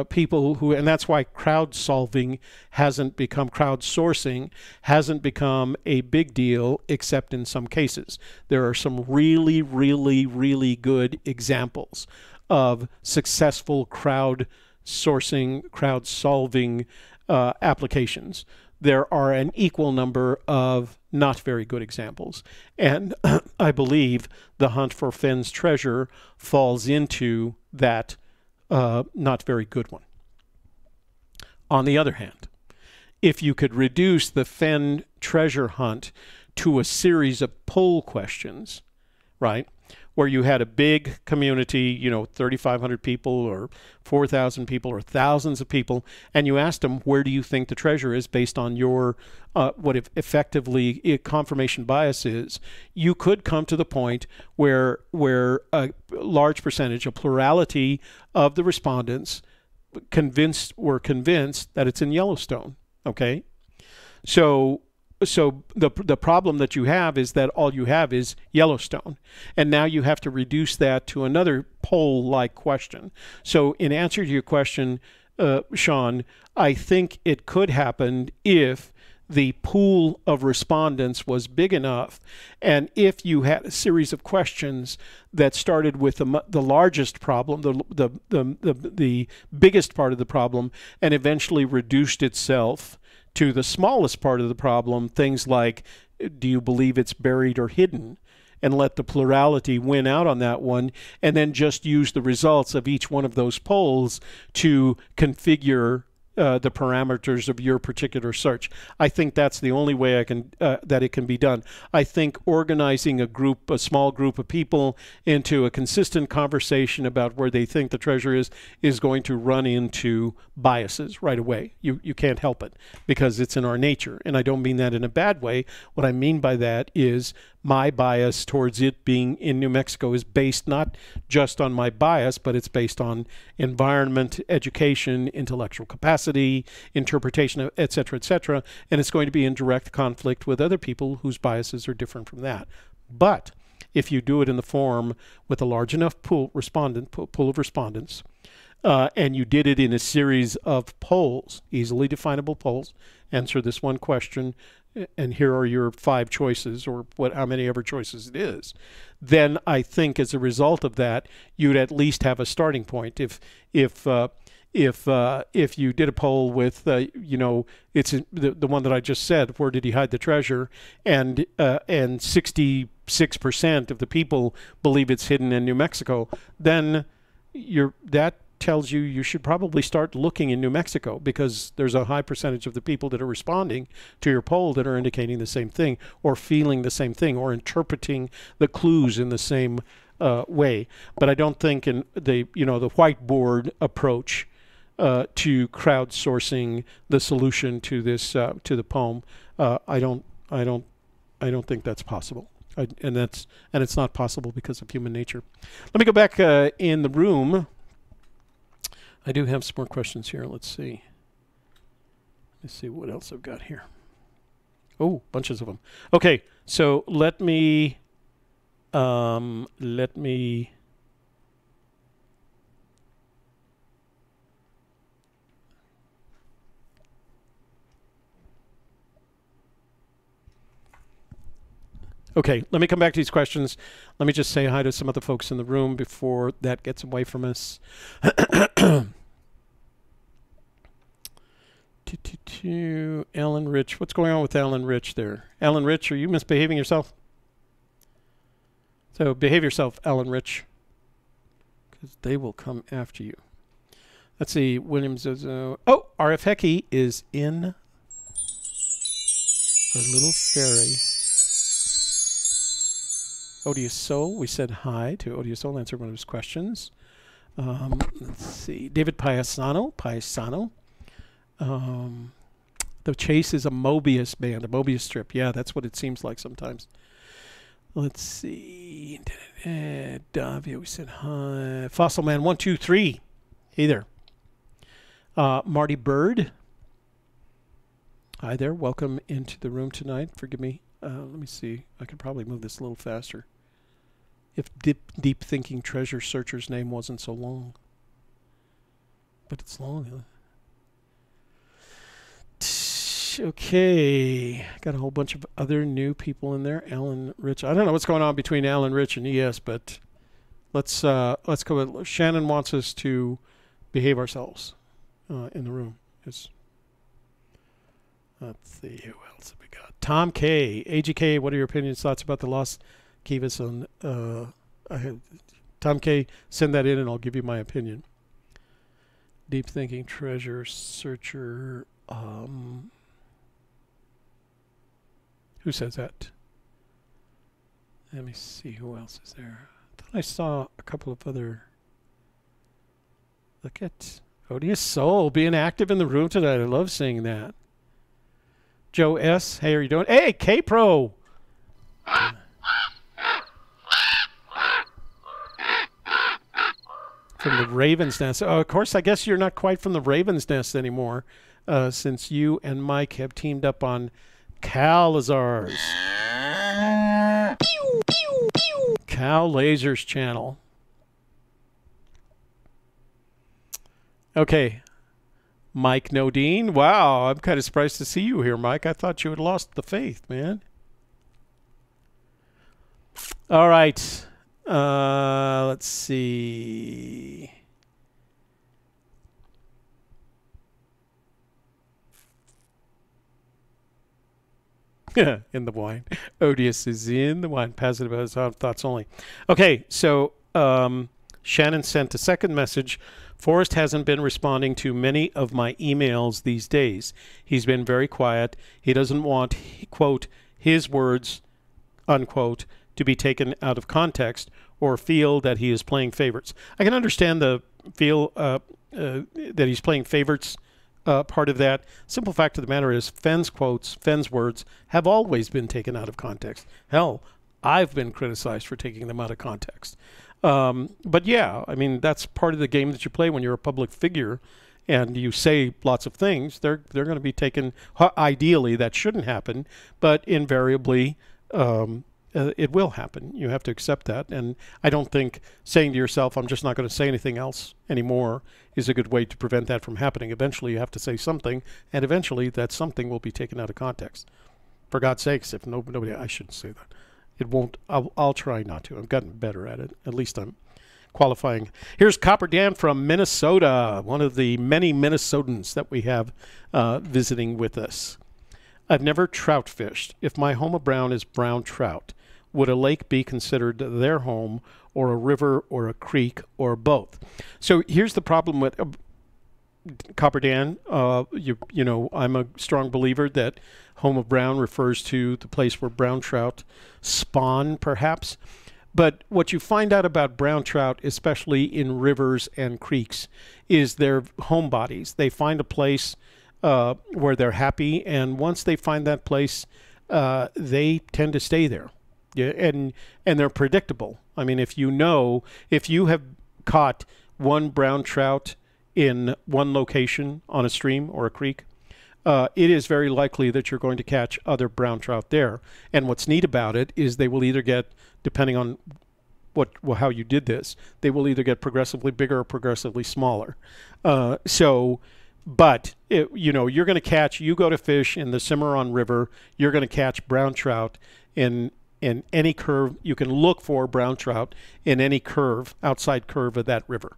people who, and that's why crowdsourcing hasn't become a big deal, except in some cases. There are some really, really, really good examples of successful crowd-solving applications. There are an equal number of not very good examples. And I believe the hunt for Fenn's treasure falls into that not very good one. On the other hand, if you could reduce the Fenn treasure hunt to a series of poll questions, right, where you had a big community, 3,500 people or 4,000 people or thousands of people, and you asked them, where do you think the treasure is based on your, effectively confirmation bias is, you could come to the point where a large percentage, a plurality of the respondents were convinced that it's in Yellowstone, okay? So the problem that you have is that all you have is Yellowstone, and now you have to reduce that to another poll-like question. So in answer to your question, Sean, I think it could happen if the pool of respondents was big enough, and if you had a series of questions that started with the largest problem, the biggest part of the problem, and eventually reduced itself to the smallest part of the problem, things like, do you believe it's buried or hidden? And let the plurality win out on that one, and then just use the results of each one of those polls to configure the parameters of your particular search. I think that's the only way that it can be done. I think organizing a small group of people into a consistent conversation about where they think the treasure is going to run into biases right away. You can't help it because it's in our nature. And I don't mean that in a bad way. What I mean by that is my bias towards it being in New Mexico is based not just on my bias, but it's based on environment, education, intellectual capacity, interpretation, et cetera, and it's going to be in direct conflict with other people whose biases are different from that. But if you do it in the form with a large enough pool of respondents, and you did it in a series of polls, easily definable polls, answer this one question, and here are your 5 choices, or how many ever choices it is, then I think as a result of that, you'd at least have a starting point. If you did a poll with, it's the one that I just said, where did he hide the treasure, and 66% of the people believe it's hidden in New Mexico, then that tells you should probably start looking in New Mexico, because there's a high percentage of the people that are responding to your poll that are indicating the same thing, or feeling the same thing, or interpreting the clues in the same way. But I don't think in the whiteboard approach to crowdsourcing the solution to this to the poem, I don't think that's possible. And it's not possible because of human nature. Let me go back in the room. I do have some more questions here. Let's see what else I've got here. Oh, bunches of them. Okay, so let me Okay, let me come back to these questions. Let me just say hi to some of the folks in the room before that gets away from us. Alan Rich. What's going on with Alan Rich there? Alan Rich, are you misbehaving yourself? So behave yourself, Alan Rich, because they will come after you. Let's see. Williams says, oh, RF Hecky is in our little fairy. Odious Soul, we said hi to Odious Soul, answered one of his questions. Let's see. David Paisano. The Chase is a Mobius band, a Mobius strip. Yeah, that's what it seems like sometimes. Let's see. Davia, we said hi. Fossil Man 123. Hey there. Marty Bird. Hi there. Welcome into the room tonight. Forgive me. Let me see. I could probably move this a little faster if Deep Thinking Treasure Searcher's name wasn't so long. But it's long, huh? Okay, got a whole bunch of other new people in there. Alan Rich. I don't know what's going on between Alan Rich and ES, but let's go with Shannon wants us to behave ourselves in the room. Let's see who else have we got. Tom K. AGK, what are your opinions, thoughts about the Las Kivas on Tom K, send that in and I'll give you my opinion. Deep Thinking Treasure Searcher. Who says that? Let me see who else is there. I thought I saw a couple of other. Look at Odious Soul being active in the room tonight. I love seeing that. Joe S. Hey, how are you doing? Hey, K-Pro. From the Raven's Nest. Oh, of course, I guess you're not quite from the Raven's Nest anymore, since you and Mike have teamed up on Calazar's. Cal Lasers channel. Okay. Mike Nodine. Wow, I'm kind of surprised to see you here, Mike. I thought you had lost the faith, man. All right. Let's see. In the wine. Odious is in the wine. Positive as thoughts only. Okay, so Shannon sent a second message. Forrest hasn't been responding to many of my emails these days. He's been very quiet. He doesn't want, quote, his words, unquote, to be taken out of context or feel that he is playing favorites. I can understand the feel that he's playing favorites part of that. Simple fact of the matter is Fenn's quotes, Fenn's words have always been taken out of context. Hell, I've been criticized for taking them out of context. But yeah, I mean, that's part of the game that you play when you're a public figure and you say lots of things. They're going to be taken, ideally that shouldn't happen, but invariably it will happen. You have to accept that. And I don't think saying to yourself, I'm just not going to say anything else anymore is a good way to prevent that from happening. Eventually you have to say something, and eventually that something will be taken out of context. For God's sakes, if nobody, I shouldn't say that. It won't, I'll try not to. I've gotten better at it. At least I'm qualifying. Here's Copper Dan from Minnesota, one of the many Minnesotans that we have visiting with us. I've never trout fished. If my home of brown is brown trout, would a lake be considered their home, or a river, or a creek, or both? So here's the problem with Copper Dan. You know, I'm a strong believer that home of brown refers to the place where brown trout spawn, perhaps. But what you find out about brown trout, especially in rivers and creeks, is their home bodies. They find a place where they're happy, and once they find that place, they tend to stay there. Yeah, and they're predictable. I mean, if you have caught one brown trout in one location on a stream or a creek, it is very likely that you're going to catch other brown trout there. And what's neat about it is they will either get, depending on how you did this, they will either get progressively bigger or progressively smaller. But you know, you're going to catch, you go to fish in the Cimarron River, you're going to catch brown trout in in any curve. You can look for brown trout in any curve, outside curve of that river.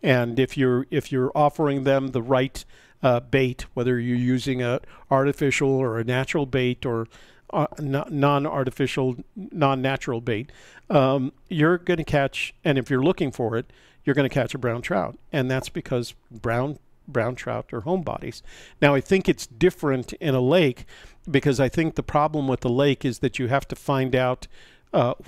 And if you're offering them the right bait, whether you're using a artificial or a natural bait or non-artificial, non-natural bait, you're going to catch, and if you're looking for it, you're going to catch a brown trout. And that's because brown trout are homebodies. Now, I think it's different in a lake, because I think the problem with the lake is that you have to find out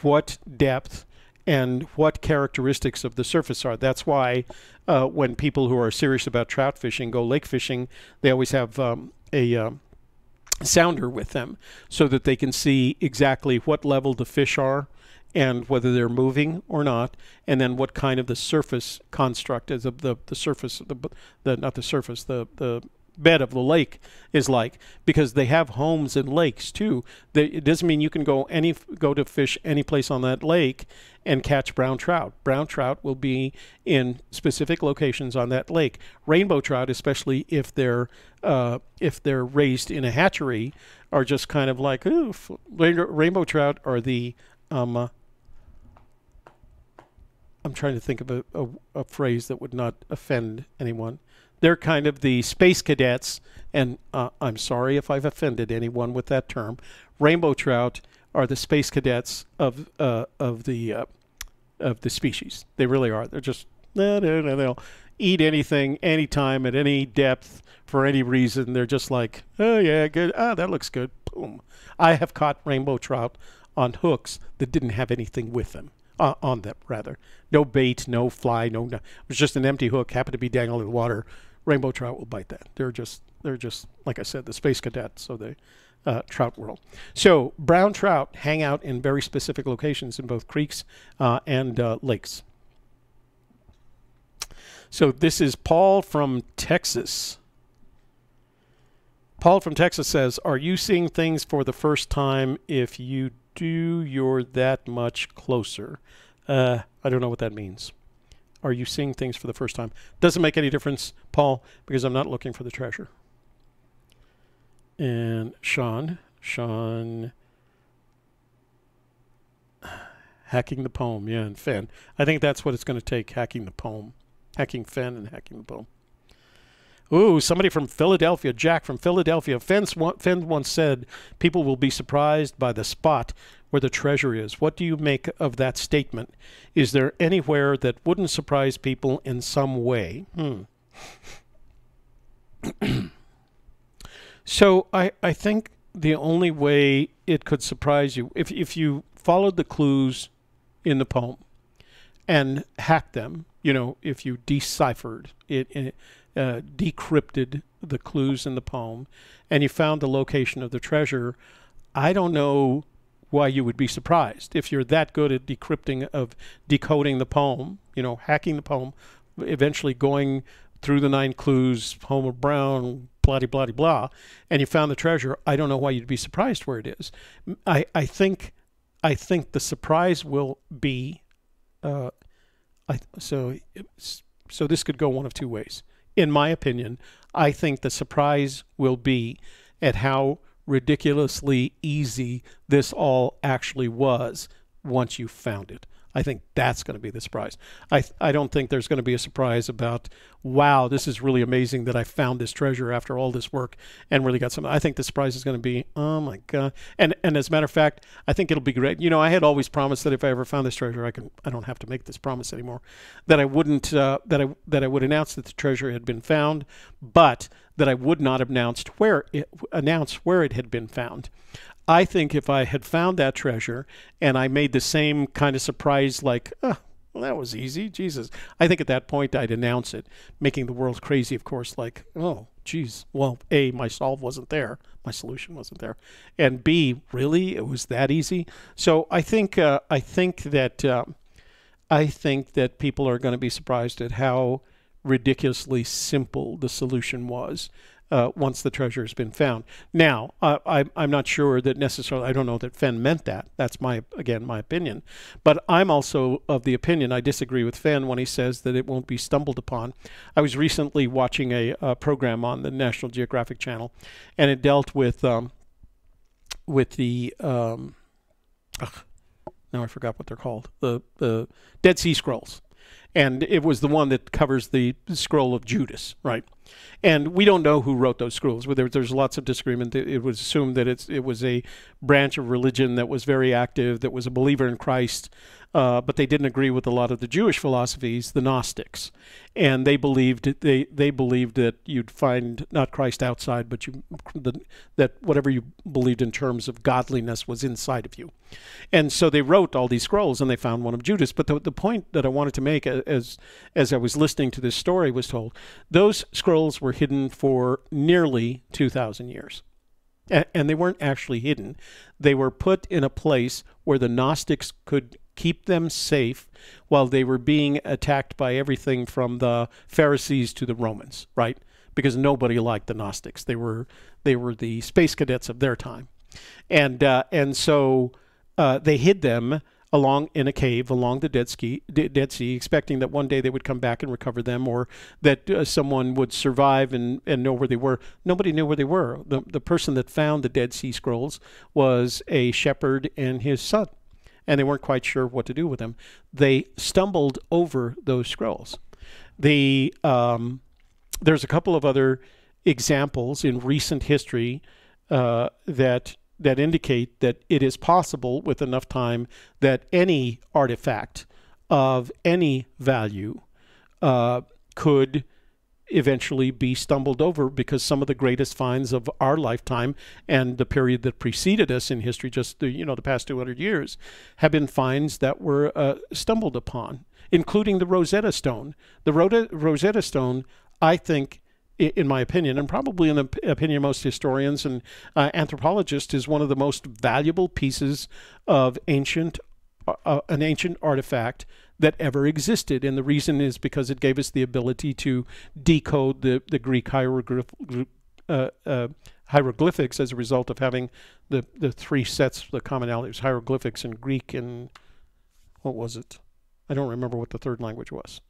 what depth and what characteristics of the surface are. That's why when people who are serious about trout fishing go lake fishing, they always have a sounder with them so that they can see exactly what level the fish are and whether they're moving or not, and then what kind of the surface construct is of the surface, the bed of the lake is like, because they have homes in lakes too. It doesn't mean you can go to fish any place on that lake and catch brown trout. Brown trout will be in specific locations on that lake. Rainbow trout, especially if they're raised in a hatchery, are just kind of like, ooh, rainbow trout are the I'm trying to think of a phrase that would not offend anyone. They're kind of the space cadets, and I'm sorry if I've offended anyone with that term. Rainbow trout are the space cadets of the species. They really are. They're just they'll eat anything, anytime, at any depth, for any reason. They're just like, oh yeah, good. Ah, that looks good. Boom. I have caught rainbow trout on hooks that didn't have anything with them. On them, rather. No bait, no fly, no. It was just an empty hook, happened to be dangling in the water. Rainbow trout will bite that. They're just, like I said, the space cadets of the trout world. So brown trout hang out in very specific locations in both creeks and lakes. So this is Paul from Texas. Paul from Texas says, are you seeing things for the first time? If you do, you're that much closer. I don't know what that means. Are you seeing things for the first time? Doesn't make any difference, Paul, because I'm not looking for the treasure. And Sean, hacking the poem, yeah, and Fenn. I think that's what it's going to take, hacking the poem. Hacking Fenn and hacking the poem. Ooh, somebody from Philadelphia, Jack from Philadelphia. Fenn once said, people will be surprised by the spot where the treasure is. What do you make of that statement? Is there anywhere that wouldn't surprise people in some way? So I think the only way it could surprise you, if you followed the clues in the poem and hacked them, you know, if you deciphered it, decrypted the clues in the poem, and you found the location of the treasure, I don't know why you would be surprised. If you're that good at decoding the poem, you know, hacking the poem, eventually going through the 9 clues, Homer Brown, blah, blah, blah, blah, and you found the treasure, I don't know why you'd be surprised where it is. I think the surprise will be, so this could go one of two ways. In my opinion, I think the surprise will be at how ridiculously easy this all actually was once you found it. I think that's going to be the surprise. I don't think there's going to be a surprise about, wow, this is really amazing that I found this treasure after all this work and really got something. I think the surprise is going to be, oh my God. And as a matter of fact, I think it'll be great. You know, I had always promised that if I ever found this treasure, I don't have to make this promise anymore, that I wouldn't, that I would announce that the treasure had been found, but that I would not announce where it had been found. I think if I had found that treasure and I made the same kind of surprise, like, oh, well, that was easy, Jesus. I think at that point I'd announce it, making the world crazy, of course, like, oh, geez, well, A, my solve wasn't there, my solution wasn't there, and B, really, it was that easy. So I think that people are going to be surprised at how ridiculously simple the solution was. Once the treasure has been found. Now, I'm not sure that necessarily, I don't know that Fenn meant that. That's again, my opinion. But I'm also of the opinion, I disagree with Fenn when he says that it won't be stumbled upon. I was recently watching a program on the National Geographic Channel, and it dealt with the now I forgot what they're called, the Dead Sea Scrolls. And it was the one that covers the scroll of Judas, right? And we don't know who wrote those scrolls. There's lots of disagreement. It was assumed that it was a branch of religion that was very active, that was a believer in Christ, but they didn't agree with a lot of the Jewish philosophies, the Gnostics, and they believed that you'd find not Christ outside, but that whatever you believed in terms of godliness was inside of you. And so they wrote all these scrolls, and they found one of Judas. But the point that I wanted to make as I was listening to this story was told, those scrolls were hidden for nearly 2,000 years. And they weren't actually hidden. They were put in a place where the Gnostics could keep them safe while they were being attacked by everything from the Pharisees to the Romans, right? Because nobody liked the Gnostics. They were the space cadets of their time. And so they hid them in a cave along the Dead Sea, expecting that one day they would come back and recover them, or that someone would survive and know where they were. Nobody knew where they were. The person that found the Dead Sea Scrolls was a shepherd and his son, and they weren't quite sure what to do with them. They stumbled over those scrolls. There's a couple of other examples in recent history that indicate that it is possible with enough time that any artifact of any value could eventually be stumbled over, because some of the greatest finds of our lifetime and the period that preceded us in history, just the past 200 years, have been finds that were stumbled upon, including the Rosetta Stone. The Rosetta Stone, I think, in my opinion, and probably in the opinion of most historians and anthropologists, is one of the most valuable pieces of an ancient artifact that ever existed. And the reason is because it gave us the ability to decode the Greek hieroglyphics as a result of having the three sets, the commonalities, hieroglyphics in Greek and, what was it? I don't remember what the third language was.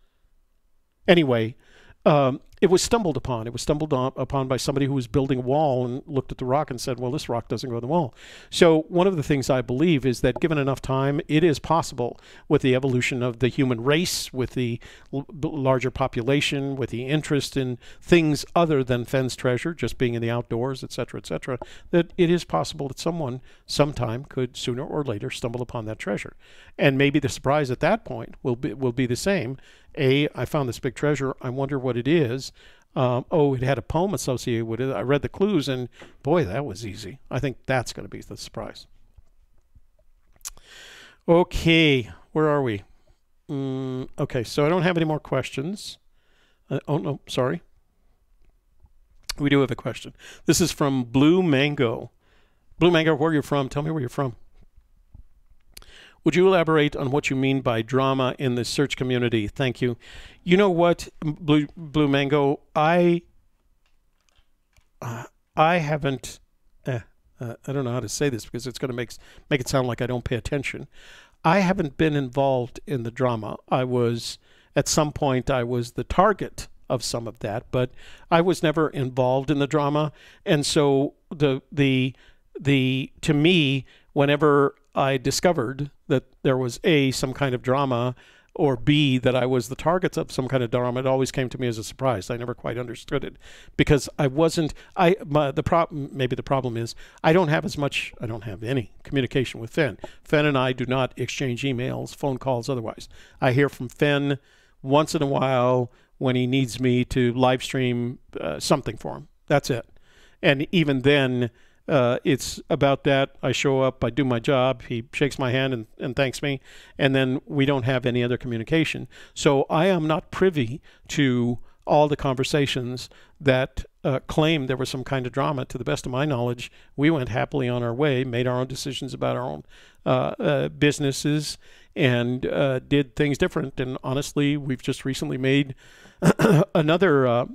Anyway, it was stumbled upon. It was stumbled upon by somebody who was building a wall and looked at the rock and said, well, this rock doesn't go on the wall. So one of the things I believe is that given enough time, it is possible, with the evolution of the human race, with the larger population, with the interest in things other than Fenn's treasure, just being in the outdoors, etc., that it is possible that someone sometime could sooner or later stumble upon that treasure. And maybe the surprise at that point will be the same. I found this big treasure. I wonder what it is. It had a poem associated with it. I read the clues, and boy, that was easy. I think that's going to be the surprise. Okay, where are we? Okay, so I don't have any more questions. Oh, no, sorry. We do have a question. This is from Blue Mango. Blue Mango, where are you from? Tell me where you're from. Would you elaborate on what you mean by drama in the search community? Thank you. You know what, Blue Mango, I haven't, I don't know how to say this because it's going to make it sound like I don't pay attention. I haven't been involved in the drama. At some point, I was the target of some of that, but I was never involved in the drama. And so to me, whenever I discovered that there was A, some kind of drama, or B, that I was the target of some kind of drama, it always came to me as a surprise. I never quite understood it because I wasn't, maybe the problem is I don't have any communication with Fenn. Fenn and I do not exchange emails, phone calls, otherwise. I hear from Fenn once in a while when he needs me to live stream something for him. That's it. And even then, it's about that. I show up, I do my job, he shakes my hand and thanks me, and then we don't have any other communication. So I am not privy to all the conversations that claim there was some kind of drama. To the best of my knowledge, we went happily on our way, made our own decisions about our own businesses, and did things different. And honestly, we've just recently made another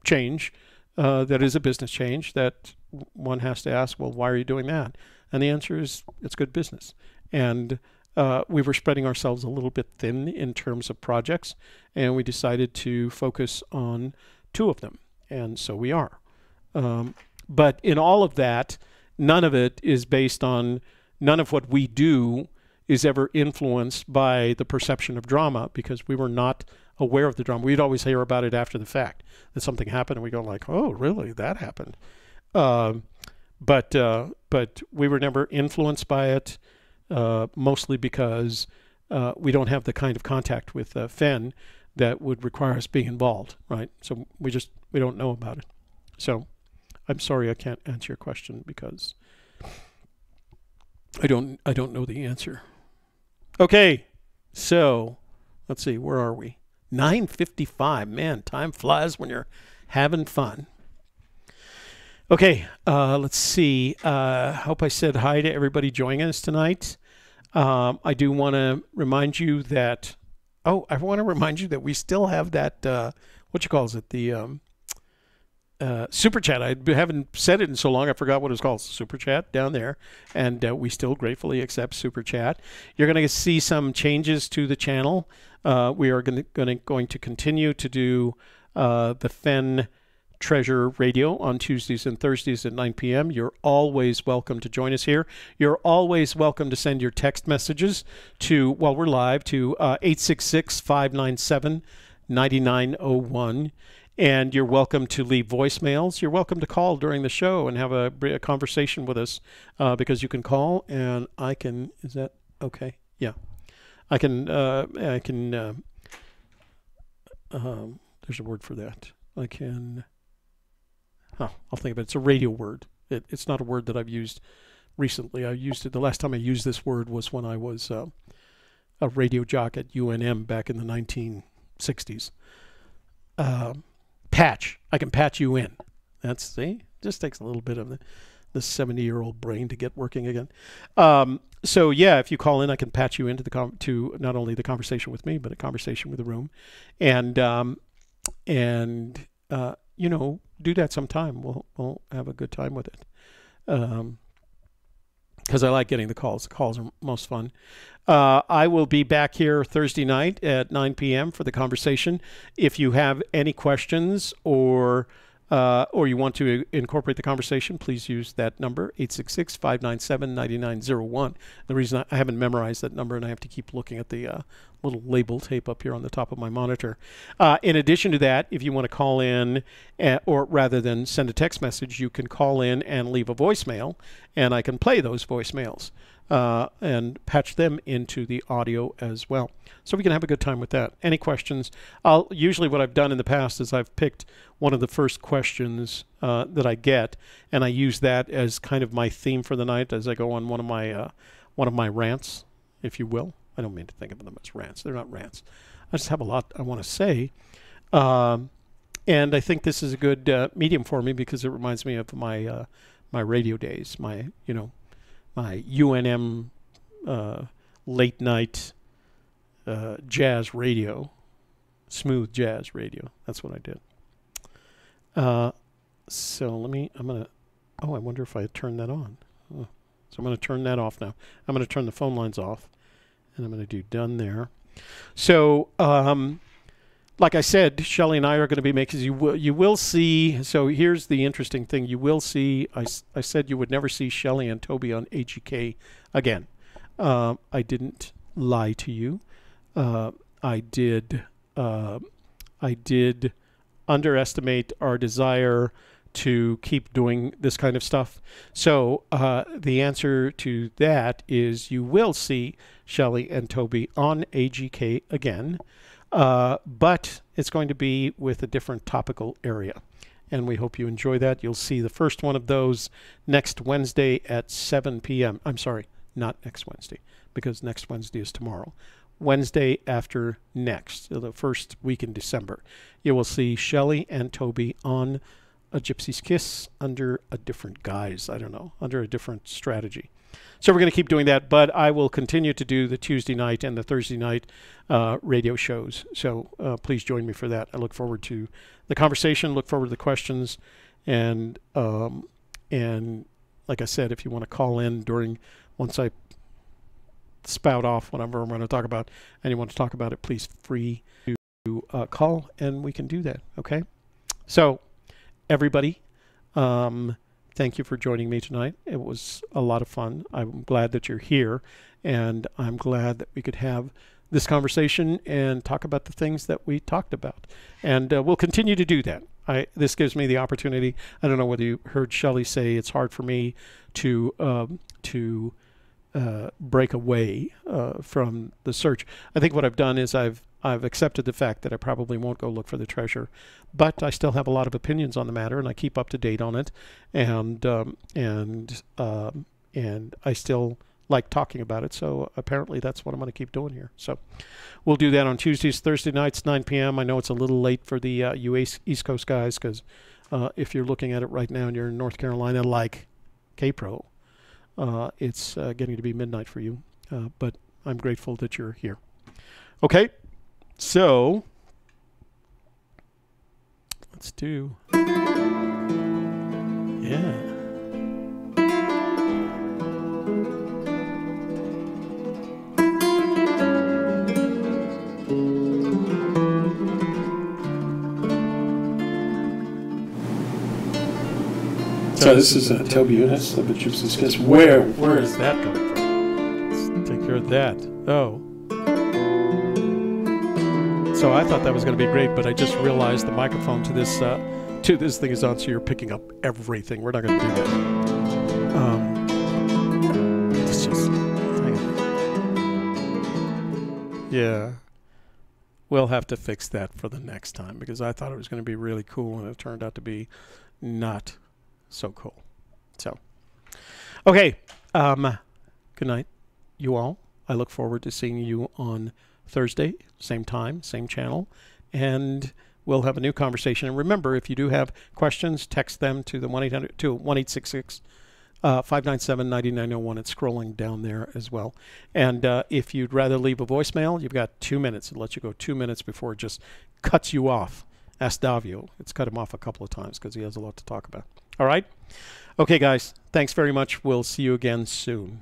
change that is a business change that one has to ask, well, why are you doing that? And the answer is, it's good business. And we were spreading ourselves a little bit thin in terms of projects, and we decided to focus on 2 of them. And so we are. But in all of that, none of it is based on none of what we do is ever influenced by the perception of drama, because we were not aware of the drama. We'd always hear about it after the fact, that something happened, and we go like, oh, really, that happened. But we were never influenced by it, mostly because we don't have the kind of contact with Fenn that would require us being involved, right? So we don't know about it. So I'm sorry I can't answer your question, because I don't know the answer. Okay, so let's see, where are we? 9:55. Man, time flies when you're having fun. Okay, let's see. Hope I said hi to everybody joining us tonight. I do want to remind you that, we still have that, what you calls it, the Super Chat. I haven't said it in so long, I forgot what it's called. Super Chat down there, and we still gratefully accept Super Chat. You're going to see some changes to the channel. We are going to continue to do the Fenn Treasure Radio on Tuesdays and Thursdays at 9 p.m. You're always welcome to join us here. You're always welcome to send your text messages to, while we're live, to 866-597-9901. And you're welcome to leave voicemails. You're welcome to call during the show and have a conversation with us, because you can call and I can, is that okay? Yeah. I can, there's a word for that. I can, I'll think of it. It's a radio word. It's not a word that I've used recently. I used it, the last time I used this word was when I was a radio jock at UNM back in the 1960s. Patch. I can patch you in. That's, see, just takes a little bit of the 70-year-old brain to get working again. So yeah, if you call in, I can patch you into to not only the conversation with me, but a conversation with the room, and you know, do that sometime. We'll have a good time with it, because I like getting the calls. The calls are most fun. I will be back here Thursday night at 9 p.m. for the conversation. If you have any questions or you want to incorporate the conversation, please use that number, 866-597-9901. The reason I haven't memorized that number, and I have to keep looking at the little label tape up here on the top of my monitor. In addition to that, if you want to call in, or rather than send a text message, you can call in and leave a voicemail, and I can play those voicemails and patch them into the audio as well. So we can have a good time with that. Any questions? Usually what I've done in the past is I've picked one of the first questions that I get, and I use that as kind of my theme for the night as I go on one of my rants, if you will. I don't mean to think of them as rants. They're not rants. I just have a lot I want to say. And I think this is a good medium for me, because it reminds me of my my radio days, my UNM late night jazz radio, smooth jazz radio. That's what I did. So I wonder if I turn that on. Oh. So I'm going to turn that off now. I'm going to turn the phone lines off, and I'm going to do done there. So, like I said, Shelley and I are going to be making, you will see, so here's the interesting thing. You will see, I said you would never see Shelley and Toby on AGK again. I didn't lie to you. I did underestimate our desire to keep doing this kind of stuff. So the answer to that is you will see Shelley and Toby on AGK again, but it's going to be with a different topical area. And we hope you enjoy that. You'll see the first one of those next Wednesday at 7 p.m. I'm sorry, not next Wednesday, because next Wednesday is tomorrow. Wednesday after next, the first week in December, you will see Shelley and Toby on A Gypsy's Kiss under a different guise. I don't know, under a different strategy. So we're going to keep doing that, but I will continue to do the Tuesday night and the Thursday night radio shows. So please join me for that. I look forward to the conversation, look forward to the questions, and like I said, if you want to call in once I spout off whatever I'm going to talk about, and you want to talk about it, please free to call, and we can do that. Okay. So everybody, thank you for joining me tonight. It was a lot of fun. I'm glad that you're here, and I'm glad that we could have this conversation and talk about the things that we talked about. And we'll continue to do that. This gives me the opportunity. I don't know whether you heard Shelley say it's hard for me to break away from the search. I think what I've done is I've accepted the fact that I probably won't go look for the treasure, but I still have a lot of opinions on the matter, and I keep up to date on it, and I still like talking about it. So apparently that's what I'm going to keep doing here. So we'll do that on Tuesdays, Thursday nights, 9 p.m. I know it's a little late for the East Coast guys, because if you're looking at it right now and you're in North Carolina, like K-Pro, it's getting to be midnight for you. But I'm grateful that you're here. Okay, so let's do, yeah. So this is Toby Eunice of the Gypsy Skits. Where is that coming from? Let's take care of that. Oh. So I thought that was going to be great, but I just realized the microphone to this thing is on, so you're picking up everything. We're not going to do that. It's just, yeah. We'll have to fix that for the next time, because I thought it was going to be really cool, and it turned out to be not so cool. So, okay. Good night, you all. I look forward to seeing you on Thursday, same time, same channel, and we'll have a new conversation. And remember, if you do have questions, text them to the 1-866-597-9901. It's scrolling down there as well. And if you'd rather leave a voicemail, you've got 2 minutes. It lets you go 2 minutes before it just cuts you off. Ask Davio. It's cut him off a couple of times because he has a lot to talk about. All right? Okay, guys. Thanks very much. We'll see you again soon.